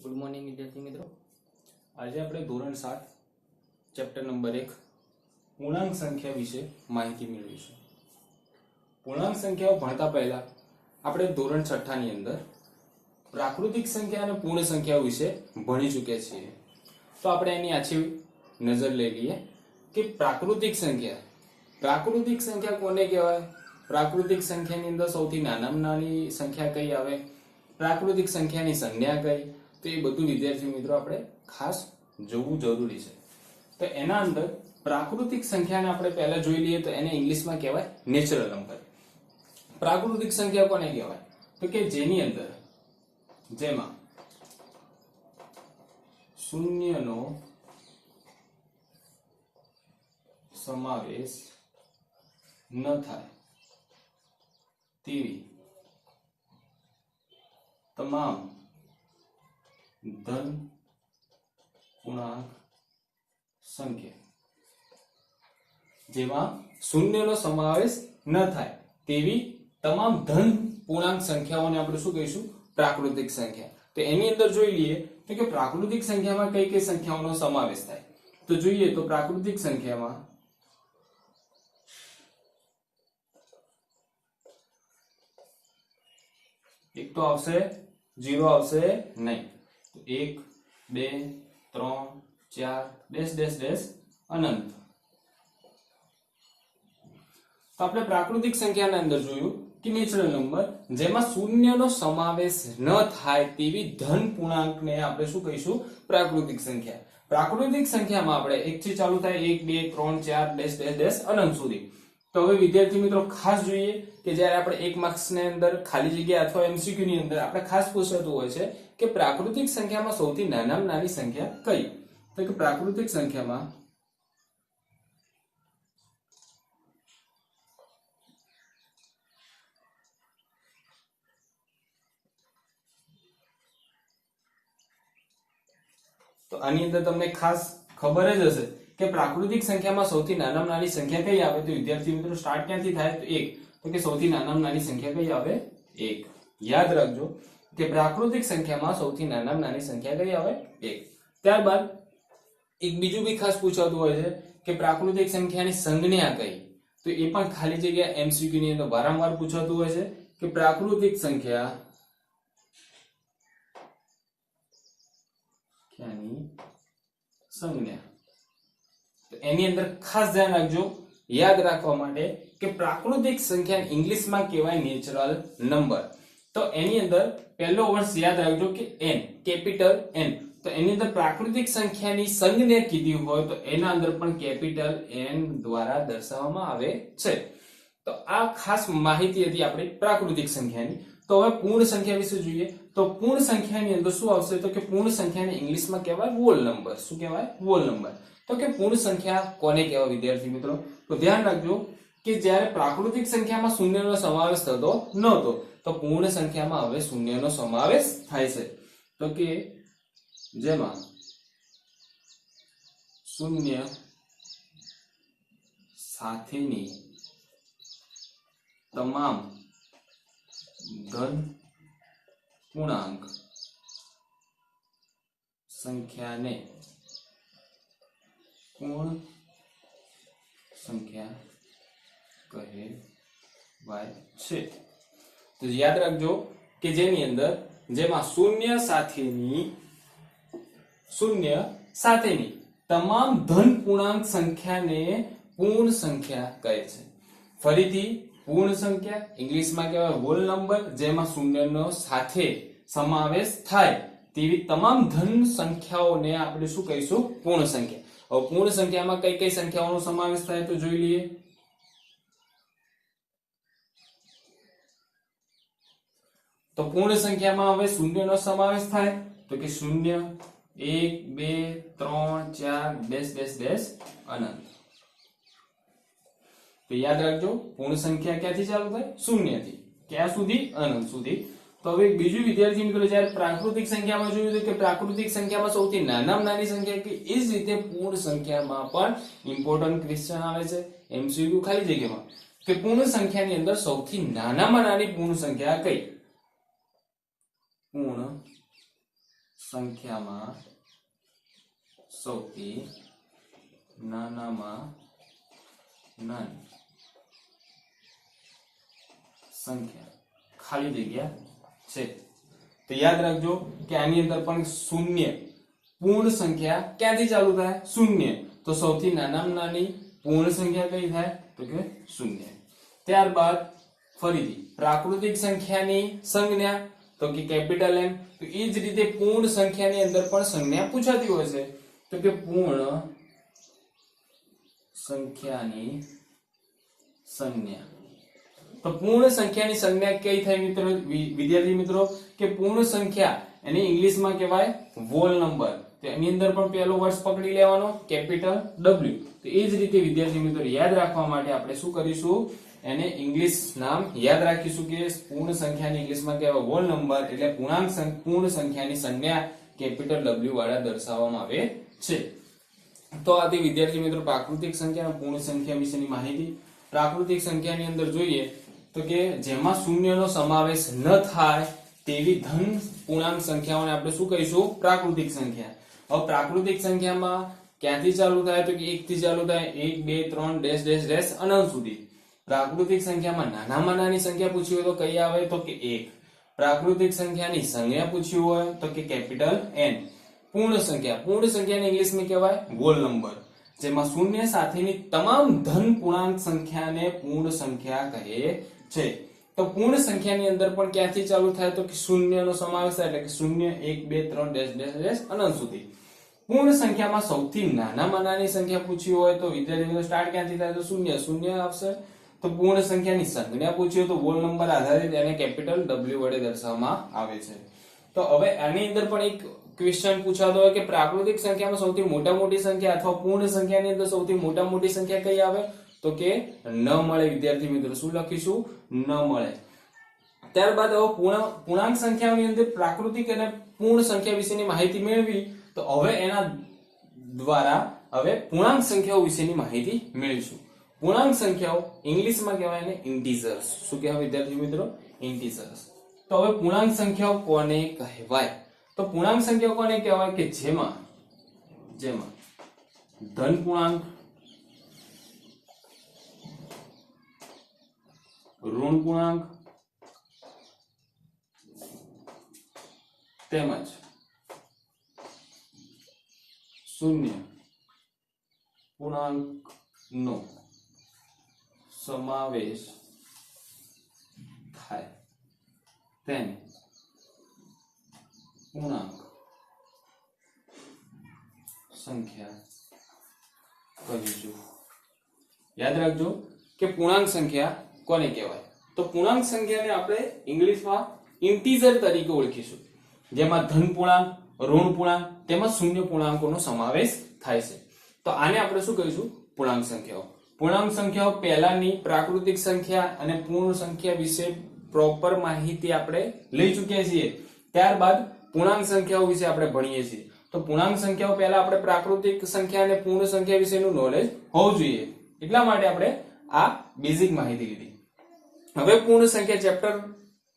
Good morning विद्यार्थी मित्रों। आज આપણે ધોરણ 7 ચેપ્ટર નંબર 1 પૂર્ણાંક સંખ્યા વિશે માહિતી મેળવીશું। પૂર્ણાંક સંખ્યાઓ ભણતા પહેલા આપણે ધોરણ 6 ની અંદર પ્રાકૃતિક સંખ્યા અને પૂર્ણ સંખ્યાઓ વિશે ભણી ચૂક્યા છીએ। તો આપણે એની આછી નજર લઈ લઈએ કે પ્રાકૃતિક સંખ્યા કોને કહેવાય। પ્રાકૃતિક સંખ્યાની અંદર સૌથી નાનામાં નાની સંખ્યા કઈ આવે, પ્રાકૃતિક સંખ્યાની સંજ્ઞા કઈ, तो ये બધું વિદ્યાર્થી મિત્રો આપણે ખાસ જોવું જરૂરી છે। તો એના અંદર પ્રાકૃતિક સંખ્યાને આપણે પહેલા જોઈ લઈએ તો એને ઇંગ્લિશમાં કહેવાય નેચરલ નંબર। પ્રાકૃતિક સંખ્યા કોને કહેવાય તો કે જેની અંદર જેમાં શૂન્યનો સમાવેશ ન થાય તેવી તમામ धन पूर्णांक संख्या जेमा शून्यનો સમાવેશ ન થાય તેવી તમામ ધન પૂર્ણાંક સંખ્યાઓને આપણે શું કહીશું, પ્રાકૃતિક સંખ્યા। તો એની અંદર જોઈ લઈએ તો કે પ્રાકૃતિક સંખ્યામાં કઈ કઈ સંખ્યાઓનો સમાવેશ થાય। તો જોઈએ તો પ્રાકૃતિક સંખ્યામાં એક તો આવશે 0 આવશે નહીં, 1 2 3 4 ડેશ ડેશ ડેશ અનંત। તો આપણે પ્રાકૃતિક સંખ્યાના અંદર જોયું કે નેચરલ નંબર જેમાં શૂન્યનો સમાવેશ ન થાય તેવી ધન પૂર્ણાંકને આપણે શું કહીશું, પ્રાકૃતિક સંખ્યા। પ્રાકૃતિક સંખ્યામાં આપણે 1 થી ચાલુ થાય 1 2 3 4 ડેશ ડેશ ડેશ અનંત સુધી। તો હવે વિદ્યાર્થી મિત્રો ખાસ જોઈએ કે જ્યારે આપણે 1 માર્ક્સ ની અંદર ખાલી જગ્યા અથવા એમસીક્યુ ની અંદર આપણે ખાસ પૂછાતું હોય છે કે પ્રાકૃતિક સંખ્યામાં સૌથી નાનામાં નાની સંખ્યા કઈ। તો કે પ્રાકૃતિક સંખ્યામાં તો આની અંદર તમને ખાસ ખબર જ હશે કે પ્રાકૃતિક સંખ્યામાં સૌથી નાનામાં નાની સંખ્યા કઈ આવે। તો વિદ્યાર્થી મિત્રો સ્ટાર્ટ ક્યાંથી થાય તો 1, તો કે સૌથી નાનામાં નાની સંખ્યા કઈ આવે 1। યાદ રાખજો કે પ્રાકૃતિક સંખ્યામાં સૌથી નાનામાં નાની સંખ્યા કઈ આવે 1। ત્યારબાદ એક બીજું બી ખાસ પૂછાતું હોય છે કે પ્રાકૃતિક સંખ્યાની સંજ્ઞા કઈ। તો એ પણ ખાલી જગ્યા એમસીક્યુ ની અંદર વારંવાર પૂછાતું હોય છે કે પ્રાકૃતિક સંખ્યાની સંજ્ઞા। તો એની અંદર ખાસ ધ્યાન રાખજો, યાદ રાખવા માટે કે પ્રાકૃતિક સંખ્યા ઇંગ્લિશમાં કહેવાય નેચરલ નંબર। તો એની અંદર પહેલો વર્ષ યાદ રાખજો કે n, કેપિટલ n। તો એની અંદર પ્રાકૃતિક સંખ્યાની સંજ્ઞા કીધી હોય તો એના અંદર પણ કેપિટલ n દ્વારા દર્શાવવામાં આવે છે। તો આ ખાસ માહિતી હતી આપણી પ્રાકૃતિક સંખ્યાની। તો હવે પૂર્ણ સંખ્યા વિશે જોઈએ તો પૂર્ણ સંખ્યાની અંદર શું આવશે તો કે પૂર્ણ સંખ્યાને ઇંગ્લિશમાં કહેવાય હોલ નંબર। શું કહેવાય? Whole number. તો કે પૂર્ણ સંખ્યા કોને કહેવાય વિદ્યાર્થી મિત્રો? તો ધ્યાન રાખજો કે જ્યારે પ્રાકૃતિક સંખ્યામાં શૂન્યનો સમાવેશ થતો નહોતો તો પૂર્ણ સંખ્યામાં હવે શૂન્યનો સમાવેશ થાય છે। તો કે જેમાં શૂન્ય સાથેની તમામ ધન પૂર્ણાંક સંખ્યાને પૂર્ણ સંખ્યા કહેવાય છે। તો યાદ રાખજો કે જેની અંદર જેમાં શૂન્ય સાથેની તમામ ધન પૂર્ણાંક સંખ્યાને પૂર્ણ સંખ્યા કહે છે। ફરીથી પૂર્ણ સંખ્યા ઇંગ્લિશમાં કહેવાય હોલ નંબર જેમાં શૂન્યનો સાથે સમાવેશ થાય તેવી તમામ ધન સંખ્યાઓને આપણે શું કહીશું, પૂર્ણ સંખ્યા। હવે પૂર્ણ સંખ્યામાં કઈ કઈ સંખ્યાઓનો સમાવેશ થાય તો જોઈ લઈએ। તો પૂર્ણ સંખ્યામાં હવે શૂન્યનો સમાવેશ થાય તો કે 0 1 2 3 4 ડેશ ડેશ ડેશ અનંત। તો યાદ રાખજો પૂર્ણ સંખ્યા ક્યાંથી ચાલુ થાય? શૂન્ય થી ક્યાં સુધી? અનંત સુધી। તો હવે બીજું વિદ્યાર્થી મિત્રો જ્યારે પ્રાકૃતિક સંખ્યામાં જોયું કે પ્રાકૃતિક સંખ્યામાં સૌથી નાનામાં નાની સંખ્યા કે એ જ રીતે પૂર્ણ સંખ્યામાં પણ ઇમ્પોર્ટન્ટ ક્વેશ્ચન આવે છે એમસીક્યુ ખાલી જગ્યામાં કે પૂર્ણ સંખ્યાની અંદર સૌથી નાનામાં નાની પૂર્ણ સંખ્યા કઈ? પૂર્ણ સંખ્યામાં સૌથી નાનામાં નાની સંખ્યા ખાલી જગ્યા છે. તો યાદ રાખજો કે આની અંદર પણ શૂન્ય પૂર્ણ સંખ્યા ક્યાંથી ચાલુ થાય? શૂન્ય. તો સૌથી નાનામાં નાની પૂર્ણ સંખ્યા કઈ થાય? તો કે શૂન્ય. ત્યારબાદ ફરીથી પ્રાકૃતિક સંખ્યાની સંજ્ઞા તો કે કેપિટલ M. તો એ જ રીતે પૂર્ણ સંખ્યાની અંદર પણ સંજ્ઞા પૂછાતી હોય છે. તો કે પૂર્ણ સંખ્યાની સંજ્ઞા. તો પૂર્ણ સંખ્યાની સંજ્ઞા કઈ થાય મિત્રો? વિદ્યાર્થી મિત્રો કે પૂર્ણ સંખ્યા એને ઇંગ્લિશમાં કહેવાય હોલ નંબર. તો એની અંદર પણ પહેલો વર્ડ પકડી લેવાનો કેપિટલ W. તો એ જ રીતે વિદ્યાર્થી મિત્રો યાદ રાખવા માટે આપણે શું કરીશું? એને ઇંગ્લિશ નામ યાદ રાખીશું કે પૂર્ણ સંખ્યાની ઇંગ્લિશમાં કહેવાય હોલ નંબર, એટલે પૂર્ણ સંખ્યાની સંજ્ઞા કેપિટલ W વાળા દર્શાવવામાં આવે છે. તો આથી વિદ્યાર્થી મિત્રો પ્રાકૃતિક સંખ્યા અને પૂર્ણ સંખ્યા વિશેની માહિતી. પ્રાકૃતિક સંખ્યાની અંદર જોઈએ તો કે જેમાં શૂન્યનો સમાવેશ ન થાય તેવી ધન પૂર્ણાંક સંખ્યાઓને આપણે શું કહીશું? પ્રાકૃતિક સંખ્યા. હવે પ્રાકૃતિક સંખ્યામાં ક્યાંથી ચાલુ થાય? તો કે 1 થી ચાલુ થાય. 1 2 3 ડેશ ડેશ ડેશ અનંત સુધી. પ્રાકૃતિક સંખ્યામાં નાનામાં નાની સંખ્યા પૂછી હોય તો કઈ આવે? તો કે 1. પ્રાકૃતિક સંખ્યાની સંજ્ઞા પૂછી હોય તો કે કેપિટલ N. પૂર્ણ સંખ્યાને ઇંગ્લિશમાં કહેવાય હોલ નંબર, જેમાં શૂન્ય સાથેની તમામ ધન પૂર્ણાંક સંખ્યાને પૂર્ણ સંખ્યા કહે છે. તો પૂર્ણ સંખ્યાની અંદર પણ ક્યાંથી ચાલુ થાય? તો કે શૂન્યનો સમાવેશ થાય, એટલે કે 0 1 2 3 ડેશ ડેશ ડેશ અનંત સુધી. પૂર્ણ સંખ્યામાં સૌથી નાનામાં નાની સંખ્યા પૂછી હોય તો વિદ્યાર્થીઓ સ્ટાર્ટ ક્યાંથી થાય? તો 0 આવશે. તો પૂર્ણ સંખ્યાની સંજ્ઞા પૂછી હોય તો હોલ નંબર આધારિત એને કેપિટલ W વડે દર્શાવવામાં આવે છે. તો હવે આની અંદર પણ એક ક્વેશ્ચન પૂછાતો હોય કે પ્રાકૃતિક સંખ્યામાં સૌથી મોટી સંખ્યા અથવા પૂર્ણ સંખ્યાની અંદર સૌથી મોટી સંખ્યા કઈ આવે? તો કે ન મળે. વિદ્યાર્થી મિત્રો શું લખીશું? ન મળે. ત્યારબાદ હવે પૂર્ણાંક સંખ્યાઓની અંદર પ્રાકૃતિક અને પૂર્ણ સંખ્યા વિશેની માહિતી મેળવી. તો હવે એના દ્વારા હવે પૂર્ણાંક સંખ્યાઓ વિશેની માહિતી મેળવીશું. પૂર્ણાંક સંખ્યાઓ ઇંગ્લિશમાં કહેવાય એને ઇન્ટીજર્સ. શું કહેવાય વિદ્યાર્થી મિત્રો? ઇન્ટીજર્સ. તો હવે પૂર્ણાંક સંખ્યાઓ કોને કહેવાય? તો પૂર્ણાંક સંખ્યાઓ કોને કહેવાય? કે જેમાં ધન પૂર્ણાંક, ઋણ પૂર્ણાંક તેમજ શૂન્ય પૂર્ણાંકનો સમાવેશ થાય તેને પૂર્ણાંક સંખ્યા કહીશું. યાદ રાખજો કે પૂર્ણાંક સંખ્યા કોને કહેવાય? તો પૂર્ણાંક સંખ્યાને આપણે ઇંગ્લિશમાં ઇન્ટીજર તરીકે ઓળખીશું, જેમાં ધન પૂર્ણાંક, ઋણ પૂર્ણાંક તેમજ શૂન્ય પૂર્ણાંકોનો સમાવેશ થાય છે. તો આને આપણે શું કહીશું? પૂર્ણાંક સંખ્યાઓ. પૂર્ણાંક સંખ્યાઓ પહેલાની પ્રાકૃતિક સંખ્યા અને પૂર્ણ સંખ્યા વિશે પ્રોપર માહિતી આપણે લઈ ચૂક્યા છીએ. ત્યારબાદ પૂર્ણાંક સંખ્યાઓ વિશે આપણે ભણીએ છીએ. તો પૂર્ણાંક સંખ્યાઓ પહેલા આપણે પ્રાકૃતિક સંખ્યા અને પૂર્ણ સંખ્યા વિશેનું નોલેજ હોવું જોઈએ, એટલા માટે આપણે આ બેઝિક માહિતી લીધી. હવે પૂર્ણ સંખ્યા ચેપ્ટર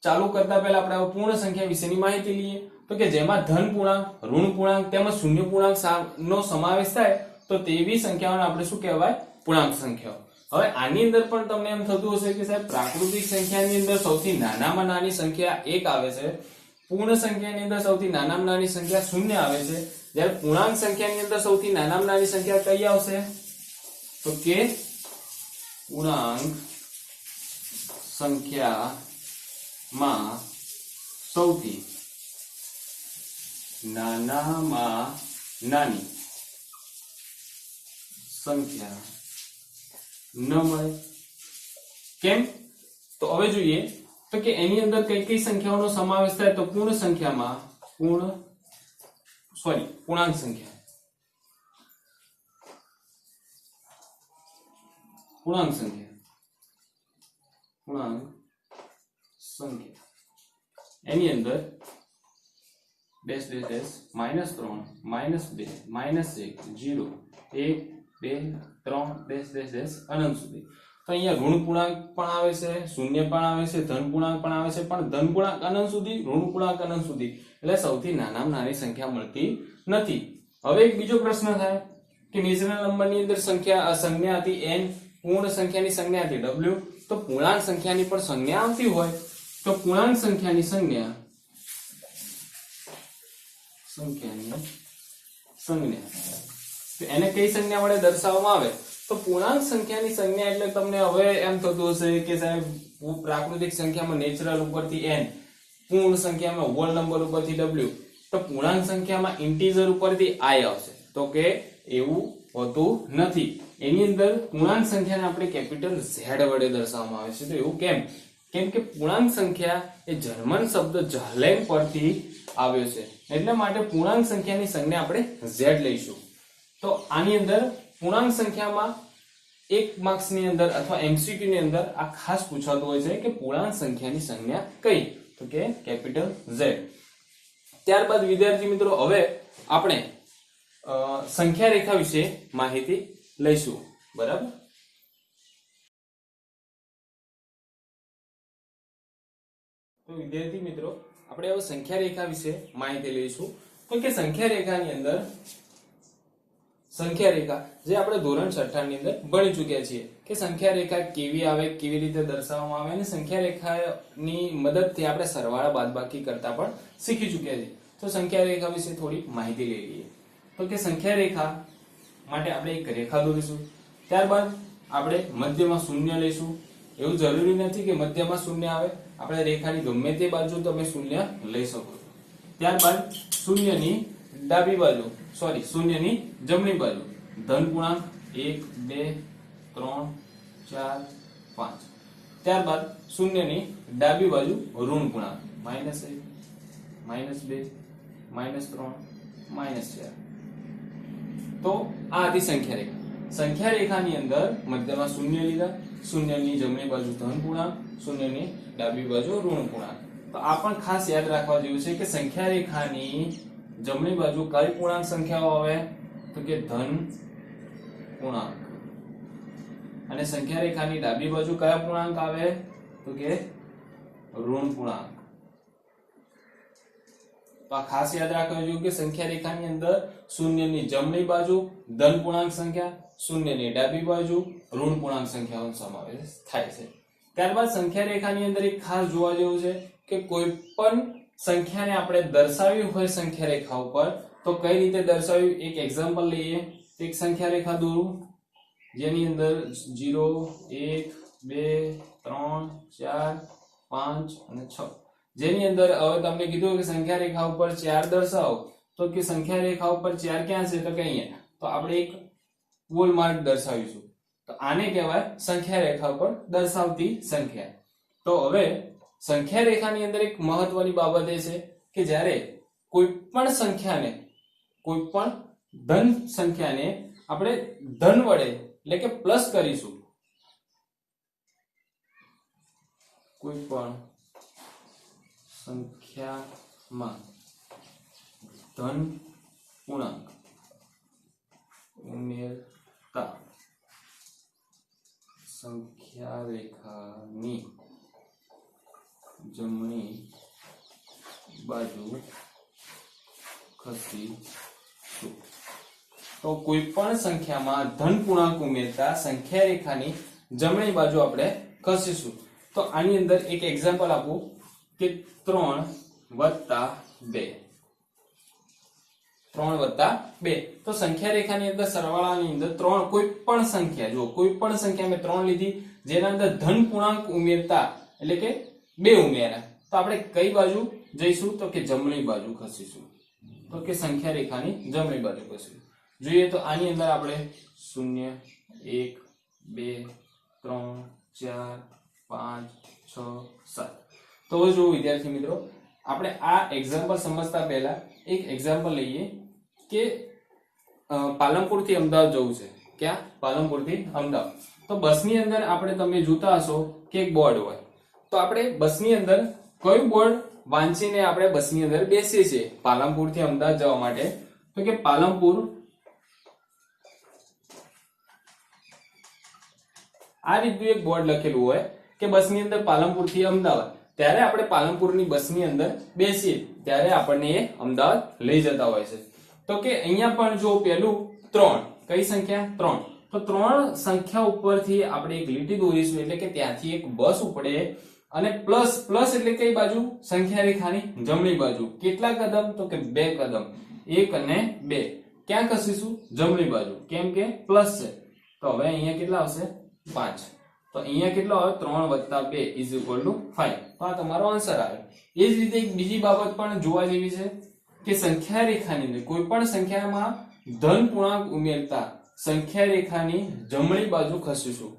ચાલુ કરતા પહેલા આપણે પૂર્ણ સંખ્યા વિશેની માહિતી લઈએ. તો કે જેમાં ધન પૂર્ણાંક, ઋણ પૂર્ણાંક તેમજ શૂન્ય પૂર્ણાંક નો સમાવેશ થાય તો તેવી સંખ્યાઓને આપણે શું કહેવાય? પૂર્ણાંક સંખ્યાઓ. હવે આની અંદર પણ તમને એમ થતું હશે કે સાહેબ પ્રાકૃતિક સંખ્યાની અંદર સૌથી નાનામાં નાની સંખ્યા 1 આવે છે, પૂર્ણ સંખ્યાની અંદર સૌથી નાનામાં નાની સંખ્યા 0 આવે છે, જ્યારે પૂર્ણાંક સંખ્યાની અંદર સૌથી નાનામાં નાની સંખ્યા કઈ આવશે? તો કે પૂર્ણાંક સંખ્યામાં સૌથી નાનામાં નાની સંખ્યા ન મળે. કેમ? તો હવે જોઈએ તો કે એની અંદર કઈ કઈ સંખ્યાઓનો સમાવેશ થાય? તો પૂર્ણાંક સંખ્યા, પૂર્ણાંક સંખ્યા એની અંદર dash dash dash -3 -2 -1 0 1 2 3 dash dash dash અનંત સુધી. તો અહીંયા ઋણ પૂર્ણાંક પણ આવે છે, શૂન્ય પણ આવે છે, ધન પૂર્ણાંક પણ આવે છે, પણ ધન પૂર્ણાંક અનંત સુધી, ઋણ પૂર્ણાંક અનંત સુધી, એટલે સૌથી નાનામાં નાની સંખ્યા મળતી નથી. હવે એક બીજો પ્રશ્ન થાય કે નેચરલ નંબરની અંદર સંજ્ઞા હતી n, પૂર્ણ સંખ્યાની સંજ્ઞા હતી w, તો પૂર્ણાંક સંખ્યાની પણ સંજ્ઞા આવતી હોય તો પૂર્ણાંક સંખ્યાની સંજ્ઞા તો એને કઈ સંજ્ઞા વડે દર્શાવવામાં આવે તો પૂર્ણાંક સંખ્યાની સંજ્ઞા એટલે તમને હવે એમ થતું હશે કે સાહેબ પ્રાકૃતિક સંખ્યામાં નેચરલ ઉપરથી n, પૂર્ણ સંખ્યામાં હોલ નંબર ઉપરથી w, તો પૂર્ણાંક સંખ્યામાં ઇન્ટીજર ઉપરથી i આવશે. તો કે એવું હોતું નથી. એની અંદર પૂર્ણાંક સંખ્યાને આપણે કેપિટલ Z વડે દર્શાવવામાં આવે છે. તો એવું કેમ કે પૂર્ણાંક સંખ્યા એ જર્મન શબ્દ ઝાલેમ પરથી આવ્યો છે, એટલે માટે પૂર્ણાંક સંખ્યાની સંજ્ઞા આપણે Z લઈશું. તો આની અંદર પૂર્ણાંક સંખ્યામાં 1 માર્ક્સ ની અંદર અથવા એમસીક્યુ ની અંદર આ ખાસ પૂછાતું હોય છે કે પૂર્ણાંક સંખ્યાની સંજ્ઞા કઈ, તો કે કેપિટલ Z. ત્યારબાદ વિદ્યાર્થી મિત્રો હવે આપણે સંખ્યા રેખા વિશે માહિતી લઈશું. બરાબર. તો વિદ્યાર્થી મિત્રો આપણે હવે સંખ્યા રેખા વિશે માહિતી લઈશું. તો કે સંખ્યા રેખાની અંદર સંખ્યા રેખા જે આપણે ધોરણ 6 ની અંદર ભણી ચૂક્યા છીએ કે સંખ્યા રેખા કેવી આવે, કેવી રીતે દર્શાવવામાં આવે, અને સંખ્યા રેખાની મદદથી આપણે સરવાળા બાદબાકી કરતા પણ શીખી ચૂક્યા છીએ. તો સંખ્યા રેખા વિશે થોડી માહિતી લઈ લઈએ. તો કે સંખ્યા રેખા માટે આપણે એક રેખા દોરીશું, ત્યારબાદ આપણે મધ્યમાં શૂન્ય લઈશું. એવું જરૂરી નથી કે મધ્યમાં શૂન્ય આવે, આપણે રેખાની ગમે તે બાજુ તમે શૂન્ય લઈ શકો છો. ત્યારબાદ શૂન્યની ડાબી બાજુ શૂન્યની જમણી બાજુ ધન પૂર્ણાંક 1 2 3 4 5. ત્યારબાદ શૂન્યની ડાબી બાજુ ઋણ પૂર્ણાંક -1 -2 -3 -4. તો આ હતી સંખ્યા રેખા. સંખ્યા રેખાની અંદર મધ્યમાં શૂન્ય લીધા, શૂન્યની જમણી બાજુ ધન પૂર્ણાંક, શૂન્યની ડાબી બાજુ ઋણ પૂર્ણાંક. તો આ પણ ખાસ યાદ રાખવા જેવું છે કે સંખ્યા રેખાની જમણી બાજુ કઈ પૂર્ણાંક સંખ્યાઓ આવે તો કે ધન પૂર્ણાંક, અને સંખ્યા રેખાની ડાબી બાજુ કયા પૂર્ણાંક આવે તો કે ઋણ પૂર્ણાંક. તો આ ખાસ યાદ રાખવા જોઈએ કે સંખ્યા રેખાની અંદર શૂન્યની જમણી બાજુ ધન પૂર્ણાંક સંખ્યા, શૂન્યની ડાબી બાજુ ઋણ પૂર્ણાંક સંખ્યાઓનો સમાવેશ થાય છે. ત્યારબાદ સંખ્યા રેખાની અંદર એક ખાસ જોવા જેવું છે કે કોઈ પણ સંખ્યાને આપણે દર્શાવી હોય સંખ્યા રેખા ઉપર તો કઈ રીતે દર્શાવી, એક એક્ઝામ્પલ લઈએ. એક સંખ્યા રેખા દોરું જેની અંદર 0 1 2 3 4 5 અને 6, જેની અંદર હવે તમને કીધું કે સંખ્યા રેખા ઉપર 4 દર્શાવો, તો કે સંખ્યા રેખા ઉપર 4 ક્યાં છે તો કે અહીંયા. તો આપણે એક ગોલ માર્ક દર્શાવીશું, તો આને કહેવાય સંખ્યા રેખા ઉપર દર્શાવતી સંખ્યા. તો હવે સંખ્યા રેખાની અંદર એક મહત્વની બાબત એ છે કે જ્યારે કોઈ પણ સંખ્યાને, કોઈ પણ ધન સંખ્યાને આપણે ધન વડે એટલે કે પ્લસ કરીશું, કોઈ પણ સંખ્યામાં ધન પૂર્ણાંક ઉમેરતા સંખ્યા રેખાની જમણી બાજુ ખસીશું. તો કોઈ પણ સંખ્યામાં ધન પૂર્ણાંક ઉમેરતા સંખ્યા રેખાની જમણી બાજુ આપણે ખસીશું. તો આની અંદર એક એક્ઝામ્પલ આપું કે 3 + 2. 3 + 2 તો સંખ્યા રેખાની અંદર સરવાળાની અંદર 3 કોઈ પણ સંખ્યા, જો કોઈ પણ સંખ્યા મેં 3 લીધી જેના અંદર ધન પૂર્ણાંક ઉમેરતા એટલે કે 2 ઉમેર્યા, તો આપણે કઈ બાજુ જઈશું તો કે જમણી બાજુ ખસીશું. તો કે સંખ્યા રેખાની જમણી બાજુ ખસીશું. જોઈએ તો આની અંદર આપણે 0 1 2 3 4 5 6 7. તો જો વિદ્યાર્થી મિત્રો આપણે આ એક્ઝામ્પલ સમજતા પહેલા એક એક્ઝામ્પલ લઈએ કે પાલનપુર થી અમદાવાદ જવું છે. ક્યાં? પાલનપુર થી અમદાવાદ. તો બસની અંદર આપણે તમે જોતા હશો કે એક બોર્ડ હોય, તો આપણે બસની અંદર કયું બોર્ડ વાંચીને આપણે બસની અંદર બેસીએ છીએ પાલનપુર થી અમદાવાદ જવા માટે તો કે પાલનપુર આ રીતનું એક બોર્ડ લખેલું હોય કે બસની અંદર પાલનપુર થી અમદાવાદ, ત્યારે આપણે પાલનપુરની બસની અંદર બેસીએ ત્યારે આપણને એ અમદાવાદ લઈ જતા હોય છે. તો કે અહીંયા પણ જો પેલું 3, કઈ સંખ્યા 3, તો 3 સંખ્યા ઉપરથી આપણે એક લીટી દોરીશું એટલે કે ત્યાંથી એક બસ ઉપડે અને પ્લસ પ્લસ એટલે કઈ બાજુ? સંખ્યા રેખાની જમણી બાજુ. કેટલા કદમ? તો કે 2 કદમ, 1 અને 2. ક્યાં ખસીશું? જમણી બાજુ, કેમ કે પ્લસ છે. તો હવે અહીંયા કેટલા આવશે? 5. તો અહીંયા કેટલો આવે? 3 + 2 = 5. તો આ તમારો આન્સર આવે. એ જ રીતે એક બીજી બાબત પણ જોવા જેવી છે કે સંખ્યા રેખાની અંદર કોઈ પણ સંખ્યામાં ધન પૂર્ણાંક ઉમેરતા સંખ્યા રેખાની જમણી બાજુ ખસીશું.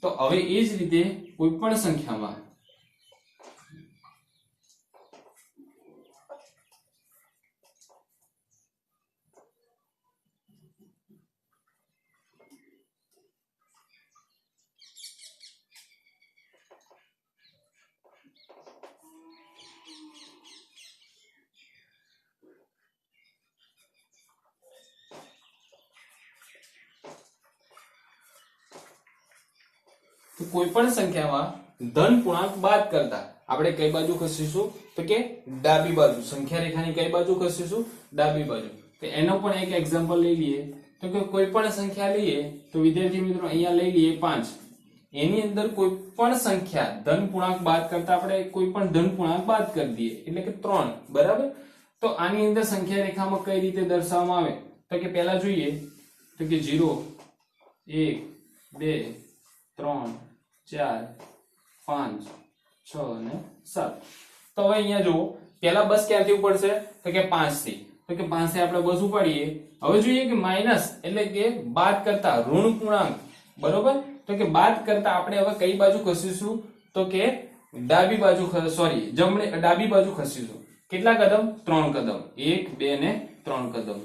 તો હવે એ જ રીતે કોઈ પણ સંખ્યામાં તો કોઈ પણ સંખ્યામાં ધન પૂર્ણાંક બાદ કરતા આપણે કઈ બાજુ ખસીશું? તો કે ડાબી બાજુ. સંખ્યા રેખાની કઈ બાજુ ખસીશું? ડાબી બાજુ. તો એનો પણ એક એક્ઝામ્પલ લઈ લઈએ. તો કે કોઈ પણ સંખ્યા લઈએ તો વિદ્યાર્થી મિત્રો અહીંયા લઈ લઈએ 5. એની અંદર કોઈ પણ સંખ્યા ધન પૂર્ણાંક બાદ કરતા આપણે કોઈ પણ ધન પૂર્ણાંક બાદ કરી દઈએ એટલે કે 3, બરાબર. તો આની અંદર સંખ્યા રેખામાં કઈ રીતે દર્શાવવામાં આવે? તો કે પહેલા જોઈએ તો કે 0, 1, 2, 3, 4, 5, 6 અને 7. તો હવે અહીંયા જુઓ, પહેલા બસ ક્યાંથી ઉપડશે? તો કે 5 થી. તો કે 5 થી આપણે બસ ઉપાડીએ. હવે જોઈએ કે માઈનસ એટલે કે બાદ કરતા ઋણ પૂર્ણાંક, બરોબર. તો કે બાદ કરતા આપણે હવે કઈ બાજુ ખસીશું? તો કે ડાબી બાજુ, ડાબી બાજુ ખસીશું. કેટલા કદમ? 3 કદમ, 1, 2 ને 3 કદમ.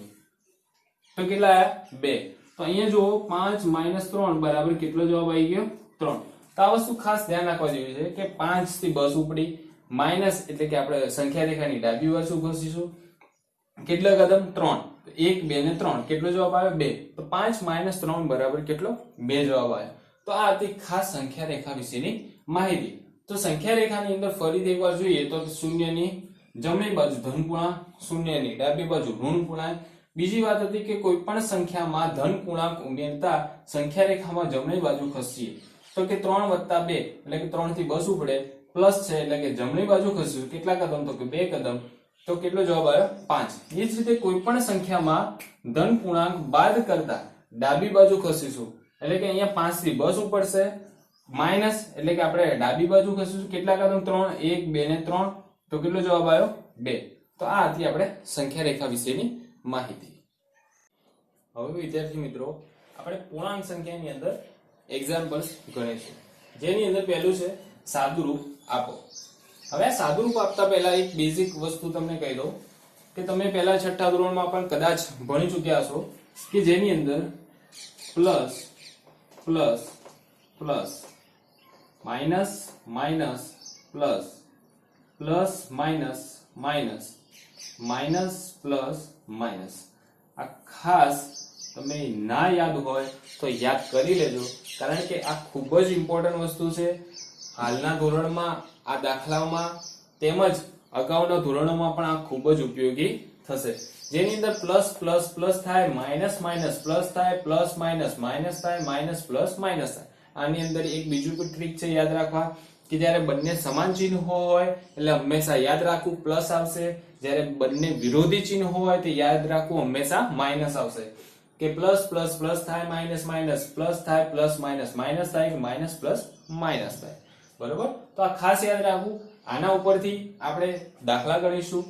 તો કેટલા આયા? 2. તો અહીંયા જુઓ 5 - 3 બરાબર કેટલો જવાબ આવી ગયો? 3. તો આ વસ્તુ ખાસ ધ્યાન રાખવા જેવી છે કે 5 થી બસ ઉપડી, માઈનસ એટલે કે આપણે સંખ્યા રેખાની ડાબી બાજુ ખસીશું. કેટલા કદમ? 3. 1, 2 ને 3 કેટલો જવાબ આવે? 2. તો 5 - 3 બરાબર કેટલો? 2 જવાબ આવે. તો આ હતી ખાસ સંખ્યા રેખા વિશેની માહિતી. તો સંખ્યા રેખાની અંદર ફરીથી એકવાર જોઈએ તો શૂન્યની જમણી બાજુ ધન પૂર્ણાંક, શૂન્યની ડાબી બાજુ ઋણ પૂર્ણાંક. બીજી વાત હતી કે કોઈ પણ સંખ્યામાં ધન પૂર્ણાંક ઉમેરતા સંખ્યા રેખામાં જમણી બાજુ ખસીએ. તો કે 3 + 2 એટલે કે 3 થી બસ ઉપડે, પ્લસ છે એટલે કે જમણી બાજુ ખસીશું. કેટલા કદમ? તો કે 2 કદમ. તો કેટલો જવાબ આવ્યો? 5. એ જ રીતે કોઈ પણ સંખ્યામાં ધન પૂર્ણાંક બાદ કરતા ડાબી બાજુ ખસીશું એટલે કે અહીંયા 5 થી બસ ઉપડશે, માઈનસ એટલે કે આપણે ડાબી બાજુ ખસીશું. કેટલા કદમ? 3, 1, 2 ને 3. તો કેટલો જવાબ આવ્યો? 2. તો આ હતી આપણે સંખ્યા રેખા વિશેની માહિતી. હવે વિદ્યાર્થી મિત્રો આપણે પૂર્ણાંક સંખ્યાની અંદર એક્ઝામ્પલ્સ ગણીશું. જેની અંદર પહેલું છે સાદુરૂપ આપો. હવે આ સાદુરૂપ આપતા પહેલા એક બેઝિક વસ્તુ તમને કહી દઉં કે તમે પહેલા 6ઠ્ઠા ધોરણમાં પણ કદાચ ભણી ચૂક્યા છો કે જેની અંદર plus plus plus, minus minus plus, plus minus minus, minus plus minus. આ ખાસ તમે ના યાદ હોય તો યાદ કરી લેજો, કારણ કે આ ખૂબ જ ઇમ્પોર્ટન્ટ વસ્તુ છે. હાલના ધોરણમાં આ દાખલાઓમાં તેમજ અગાઉના ધોરણોમાં પણ આ ખૂબ જ ઉપયોગી થશે. જેની અંદર પ્લસ પ્લસ પ્લસ થાય, માઇનસ માઇનસ પ્લસ થાય, પ્લસ માઇનસ માઇનસ થાય, માઇનસ પ્લસ માઇનસ થાય. આની અંદર એક બીજું પણ ટ્રીક છે યાદ રાખવા કે જ્યારે બંને સમાન ચિહ્ન હોય એટલે હંમેશા યાદ રાખવું પ્લસ આવશે, જ્યારે બંને વિરોધી ચિહ્ન હોય તો યાદ રાખવું હંમેશા માઇનસ આવશે. કે પ્લસ પ્લસ પ્લસ થાય, માઇનસ માઇનસ પ્લસ થાય, પ્લસ માઇનસ માઇનસ થાય, માઇનસ પ્લસ માઇનસ થાય. બરોબર? તો આ ખાસ યાદ રાખવું. આના ઉપરથી આપણે દાખલા ગણીશું.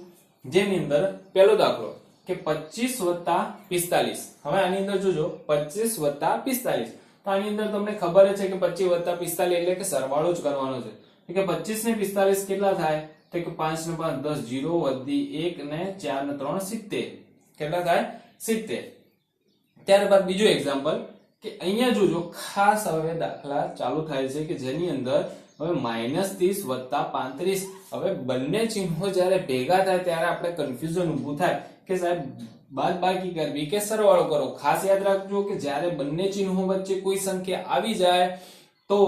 જેની અંદર પહેલો દાખલો કે 25 + 45. હવે આની અંદર જોજો 25 + 45. તો આની અંદર તમને ખબર છે કે 25 + 45 એટલે કે સરવાળો જ કરવાનો છે. કે 25 ને 45 કેટલા થાય? તો કે 5 ને 5 10, 0 વધી 1 ને 4 ને 3 70. કેટલા થાય? 70. ત્યારબાદ બીજું એક્ઝામ્પલ કે અહીંયા જોજો ખાસ હવે દાખલા ચાલુ થાય છે કે જેની અંદર હવે -30 + 35. હવે બંને ચિહ્નો જ્યારે ભેગા થાય ત્યારે આપણે કન્ફ્યુઝન ઊભું થાય કે સાહેબ બાદબાકી કરવી કે સરવાળો કરો. ખાસ યાદ રાખજો કે જ્યારે બંને ચિહ્નો વચ્ચે કોઈ સંખ્યા આવી જાય તો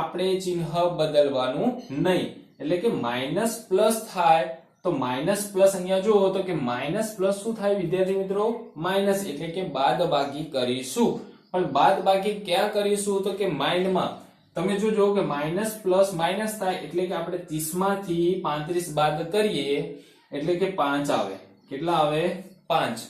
આપણે ચિહ્ન બદલવાનું નહીં, એટલે કે માઇનસ પ્લસ થાય તો માઇનસ પ્લસ અહીંયા જુઓ તો કે માઇનસ પ્લસ શું થાય વિદ્યાર્થી મિત્રો? માઇનસ, એટલે કે બાદબાકી કરીશું. પણ બાદબાકી ક્યાં કરીશું? તો કે માઇન્ડમાં. તમે જોજો કે માઇનસ પ્લસ માઇનસ થાય એટલે કે આપણે 30 માંથી 35 બાદ કરીએ એટલે કે 5 આવે. કેટલા આવે? 5.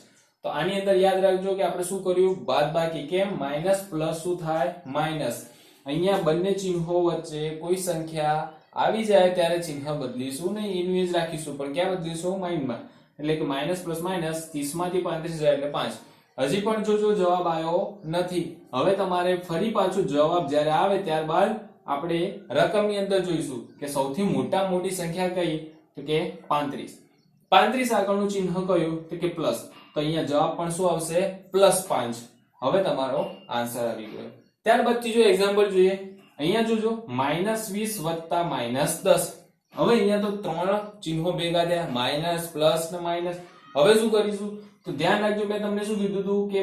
તો આની અંદર યાદ રાખજો કે આપણે શું કર્યું? બાદબાકી. કેમ? માઇનસ પ્લસ શું થાય? માઇનસ. અહીંયા બંને ચિહ્નો વચ્ચે કોઈ સંખ્યા આવી જાય ત્યારે ચિહ્ન બદલીશું નહીં, એનું જ રાખીશું. પણ ક્યાં બદલીશું? માઇન્ડમાં. એટલે કે માઇનસ પ્લસ માઇનસ 30 માંથી 35 જાય એટલે 5. હજી પણ જોજો જવાબ આવ્યો નથી. હવે તમારે ફરી પાછું જવાબ જ્યારે આવે ત્યારબાદ આપણે રકમની અંદર જોઈશું કે સૌથી મોટી સંખ્યા કઈ? તો કે 35. 35 આગળનું ચિહ્ન કયું? તો કે પ્લસ. તો અહીંયા જવાબ પણ શું આવશે? +5. હવે તમારો આન્સર આવી ગયો. ત્યારબાદ ત્રીજો એક્ઝામ્પલ જોઈએ. અહીંયા જોજો -20 વત્તા -10. હવે અહીંયા તો ત્રણ ચિહ્નો ભેગા થયા, માઇનસ પ્લસ ને માઇનસ. હવે શું કરીશું? તો ધ્યાન રાખજો, મેં તમને શું કીધું હતું કે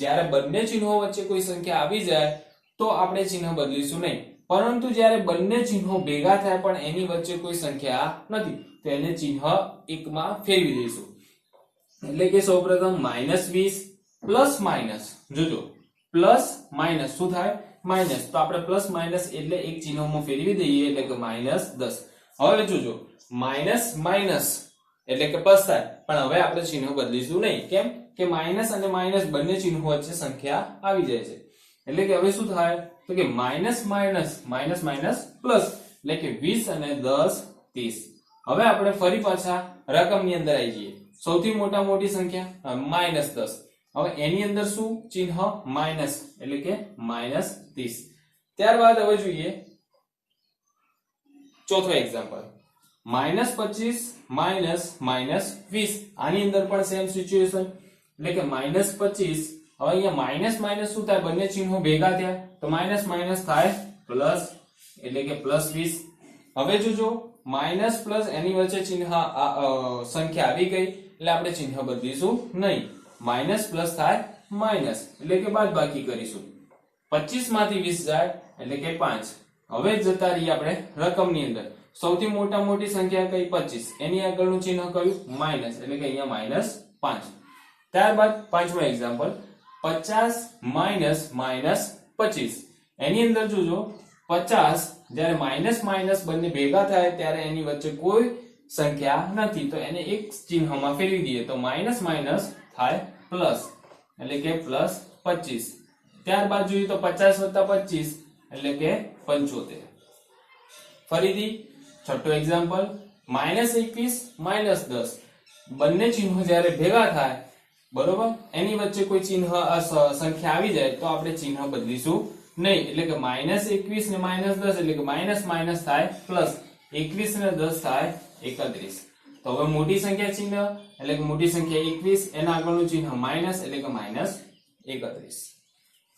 જ્યારે બંને ચિહ્નો વચ્ચે કોઈ સંખ્યા આવી જાય તો આપણે ચિહ્ન બદલીશું નહીં. પરંતુ જ્યારે બંને ચિહ્નો ભેગા થાય પણ એની વચ્ચે કોઈ સંખ્યા નથી તો એને ચિહ્ન એકમાં ફેરવી દઈશું. એટલે કે સૌપ્રથમ -20 પ્લસ માઇનસ. જોજો પ્લસ માઇનસ શું થાય? માઇનસ. તો આપણે પ્લસ માઇનસ એટલે એક ચિહ્નમાં ફેરવી દઈએ એટલે કે -10. હવે જોજો માઇનસ માઇનસ એટલે કે પ્લસ થાય પણ હવે આપણે ચિહ્ન બદલીશું નહીં. કેમ? કે માઇનસ અને માઇનસ બંને ચિહ્નો વચ્ચે સંખ્યા આવી જાય છે. એટલે કે હવે શું થાય? તો કે minus minus minus minus plus, એટલે કે 20 અને 10 30. હવે આપણે ફરી પાછા રકમની અંદર આવી જઈએ. સૌથી મોટી સંખ્યા -10. હવે એની અંદર શું ચિહ્ન? માઇનસ, એટલે કે -30. ત્યારબાદ હવે જોઈએ ચોથો એક્ઝામ્પલ. -25 -20. આની અંદર પણ સેમ સિચ્યુએશન, એટલે કે -25. હવે અહીંયા માઇનસ માઇનસ શું થાય? બંને ચિહ્નો ભેગા થયા તો માઇનસ માઇનસ થાય પ્લસ, એટલે કે +20. હવે જોજો માઇનસ પ્લસ એની વચ્ચે ચિહ્ન સંખ્યા આવી ગઈ એટલે આપણે ચિહ્ન બદલીશું નહીં. માઇનસ પ્લસ થાય માઇનસ, એટલે કે બાદબાકી કરીશું. 25 માંથી 20 જાય એટલે કે 5. હવે જતા રહીએ આપણે રકમની અંદર. સૌથી મોટી સંખ્યા કઈ? 25. એની આગળનું ચિહ્ન કયું? માઇનસ, એટલે કે અહીંયા -5. ત્યારબાદ પાંચમો એક્ઝામ્પલ 50 -25. એની અંદર જોજો 50 જ્યારે માઇનસ માઇનસ બંને ભેગા થાય ત્યારે એની વચ્ચે કોઈ સંખ્યા નથી તો એને એક ચિહ્નમાં ફેરવી દઈએ તો માઇનસ માઇનસ થાય પ્લસ, એટલે કે +25. ત્યારબાદ જોઈએ તો 50 વત્તા 25 એટલે કે 75. ફરીથી છઠ્ઠો એક્ઝામ્પલ -21 -10. બંને ચિહ્નો જ્યારે ભેગા થાય બરોબર એની વચ્ચે કોઈ ચિહ્ન સંખ્યા આવી જાય તો આપણે ચિહ્ન બદલીશું નહીં. એટલે કે -21 ને -10 એટલે કે માઇનસ માઇનસ થાય પ્લસ, 21 ને 10 થાય 31. તો હવે મોટી સંખ્યા ચિહ્ન એટલે કે મોટી સંખ્યા 21 એના આગળનું ચિહ્ન માઇનસ એટલે કે -31.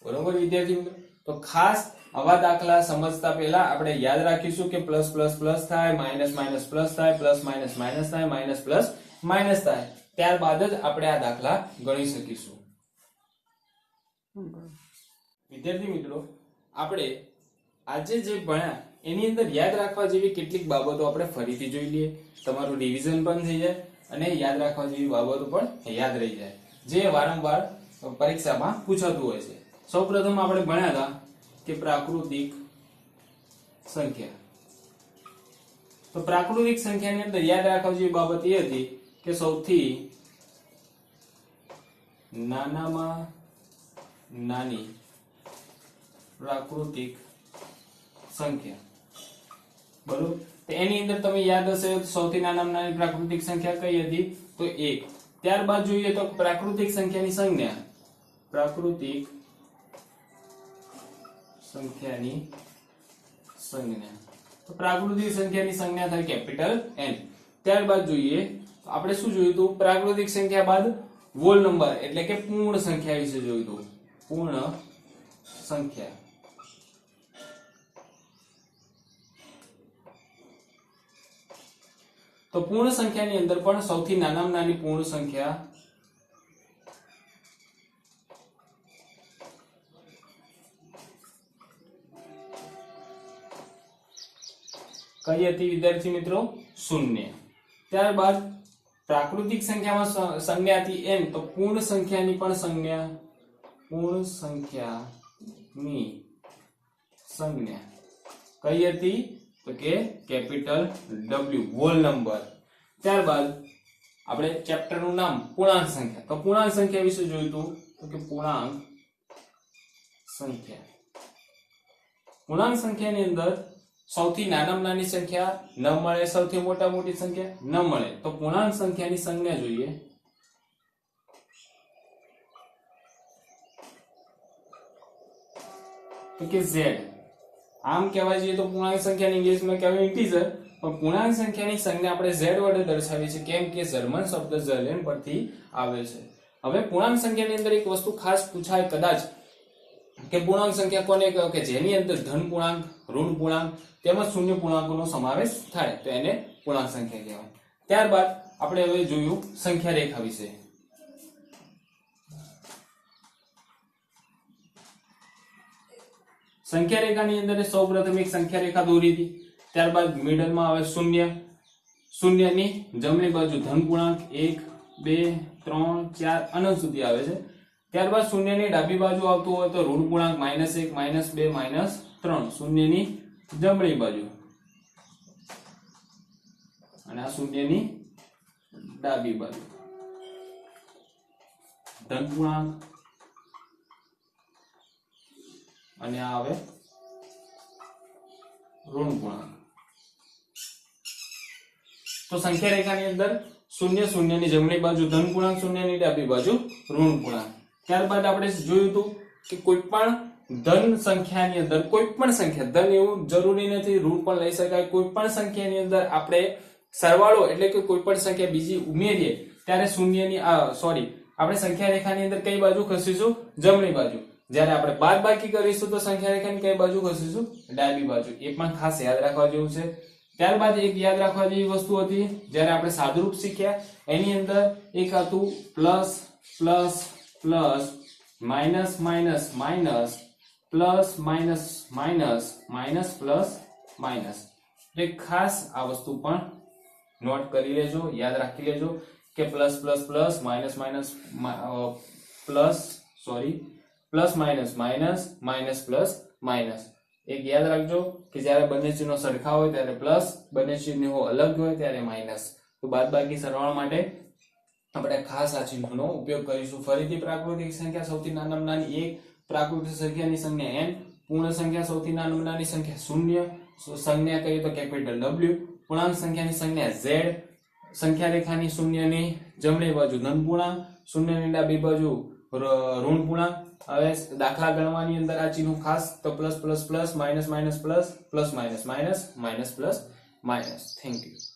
બરોબર વિદ્યાર્થી મિત્રો? તો ખાસ આવા દાખલા સમજતા પહેલા આપણે યાદ રાખીશું કે પ્લસ પ્લસ પ્લસ થાય, માઇનસ માઇનસ પ્લસ થાય, પ્લસ માઇનસ માઇનસ થાય, માઇનસ પ્લસ માઇનસ થાય. ત્યારબાદ જ આપણે આ દાખલા ગણી શકીશું. વિદ્યાર્થી મિત્રો, આપણે આજે જે ભણ્યા એની અંદર યાદ રાખવા જેવી કેટલીક બાબતો આપણે ફરીથી જોઈ લઈએ. તમારું રિવિઝન પણ થઈ જાય અને યાદ રાખવા જેવી બાબતો પણ યાદ રહી જાય જે વારંવાર પરીક્ષામાં પૂછાતું હોય છે. સૌપ્રથમ આપણે ભણ્યા હતા કે પ્રાકૃતિક સંખ્યા. તો પ્રાકૃતિક સંખ્યાની અંદર યાદ રાખવા જેવી બાબત એ હતી કે સૌથી નાનામાં નાની પ્રાકૃતિક સંખ્યા. બરોબર? તો એની અંદર તમે યાદ હશે સૌથી નાનામાં નાની પ્રાકૃતિક સંખ્યા કઈ હતી? તો 1. ત્યારબાદ જોઈએ તો પ્રાકૃતિક સંખ્યાની સંજ્ઞા. પ્રાકૃતિક સંખ્યાની સંજ્ઞા. તો પ્રાકૃતિક સંખ્યાની સંજ્ઞા થાય કેપિટલ N. ત્યારબાદ જોઈએ તો આપણે શું જોયું હતું? પ્રાકૃતિક સંખ્યા બાદ હોલ નંબર એટલે કે પૂર્ણ સંખ્યા વિશે જોયું હતું. પૂર્ણ સંખ્યા. તો પૂર્ણ સંખ્યાની અંદર પણ સૌથી નાનામાં નાની પૂર્ણ સંખ્યા કઈ હતી વિદ્યાર્થી મિત્રો? શૂન્ય. ત્યારબાદ પ્રાકૃતિક સંખ્યામાં સંજ્ઞા હતી n, તો પૂર્ણ સંખ્યાની પણ સંજ્ઞા, પૂર્ણ સંખ્યાની સંજ્ઞા કઈ હતી? તો કે કેપિટલ W, હોલ નંબર. ત્યારબાદ આપણે ચેપ્ટર નું નામ પૂર્ણાંક સંખ્યા, તો પૂર્ણાંક સંખ્યા વિશે જોયું હતું, તો કે પૂર્ણાંક સંખ્યા. પૂર્ણાંક સંખ્યાની અંદર સૌથી નાનામાં નાની સંખ્યા ન મળે, સૌથી મોટા મોટી સંખ્યા ન મળે, તો પૂર્ણાંક સંખ્યાની સંજ્ઞા જોઈએ. તો કે z. આમ કહેવાય જોઈએ તો પૂર્ણાંક સંખ્યાની ઇંગ્લિશમાં કહેવાય ઇન્ટીજર, પણ પૂર્ણાંક સંખ્યાની સંજ્ઞા આપણે z વડે દર્શાવીએ છીએ, કેમ કે જર્મન શબ્દ ઝેલેન પરથી આવે છે. હવે પૂર્ણાંક સંખ્યાની અંદર એક વસ્તુ ખાસ પૂછાય કદાચ, કે પૂર્ણાંક સંખ્યા કોને કહે કે જેની અંદર ધન પૂર્ણાંક, ઋણ પૂર્ણાંક તેમજ શૂન્ય પૂર્ણાંકોનો સમાવેશ થાય, તો એને પૂર્ણાંક સંખ્યા કહેવાય. ત્યારબાદ આપણે હવે જોયું સંખ્યા રેખા વિશે. સંખ્યા રેખાની અંદર સૌપ્રથમ એક સંખ્યા રેખા દોરી હતી. ત્યારબાદ મિડલમાં આવે શૂન્ય. શૂન્યની જમણી બાજુ ધન પૂર્ણાંક 1, 2, 3, 4 અનંત સુધી આવે છે. ત્યારબાદ શૂન્યની ડાબી બાજુ આવતું હોય તો ઋણ પૂર્ણાંક -1, -2, -3 શૂન્યની જમણી બાજુ, અને આ શૂન્યની ડાબી બાજુ ધન પૂર્ણાંક, અને આ આવે ઋણ પૂર્ણાંક. તો સંખ્યા રેખાની અંદર શૂન્ય, શૂન્યની જમણી બાજુ ધન પૂર્ણાંક, શૂન્યની ડાબી બાજુ ઋણ પૂર્ણાંક. ત્યારબાદ આપણે જોયું હતું કે કોઈ પણ ધન સંખ્યાની અંદર કોઈ પણ સંખ્યા, ધન એવું જરૂરી નથી, ઋણ પણ લઈ શકાય, કોઈ પણ સંખ્યાની અંદર આપણે સરવાળો એટલે કે કોઈ પણ સંખ્યા બીજી ઉમેરીએ ત્યારે શૂન્યની આપણે સંખ્યા રેખાની અંદર કઈ બાજુ ખસીશું? જમણી બાજુ. જ્યારે આપણે બાદબાકી કરીશું તો સંખ્યા રેખાની કઈ બાજુ ખસીશું? ડાબી બાજુ. એ પણ ખાસ યાદ રાખવા જેવું છે. ત્યારબાદ એક યાદ રાખવા જેવી વસ્તુ હતી, જ્યારે આપણે સાદુરૂપ શીખ્યા એની અંદર એક હતું plus plus plus, minus minus minus, plus minus minus, minus plus minus. એટલે ખાસ આ વસ્તુ પણ નોટ કરી લેજો, યાદ રાખી લેજો કે plus plus plus, minus minus plus minus minus, minus plus minus. એક યાદ રાખજો કે જ્યારે બંને ચિહ્નો સરખા હોય ત્યારે પ્લસ, બંને ચિહ્નો અલગ હોય ત્યારે માઇનસ. તો બાદબાકી સરવાળા માટે આપણે ખાસ આ ચિહ્નોનો ઉપયોગ કરીશું. ફરીથી પ્રાકૃતિક સંખ્યા સૌથી નાનામાં નાની 1, પ્રાકૃતિક સંખ્યાની સંજ્ઞા n, પૂર્ણ સંખ્યા સૌથી નાનામાં નાની સંખ્યા 0, સંજ્ઞા કહીએ તો કેપિટલ W, પૂર્ણાંક સંખ્યાની સંજ્ઞા z, સંખ્યા રેખાની શૂન્યની જમણી બાજુ ધન પૂર્ણાંક, શૂન્યની ડાબી બાજુ ઋણ પૂર્ણાંક. હવે દાખલા ગણવાની અંદર આ ચિહ્નો ખાસ, તો plus plus plus, minus minus plus, plus minus minus, minus plus minus. Thank you.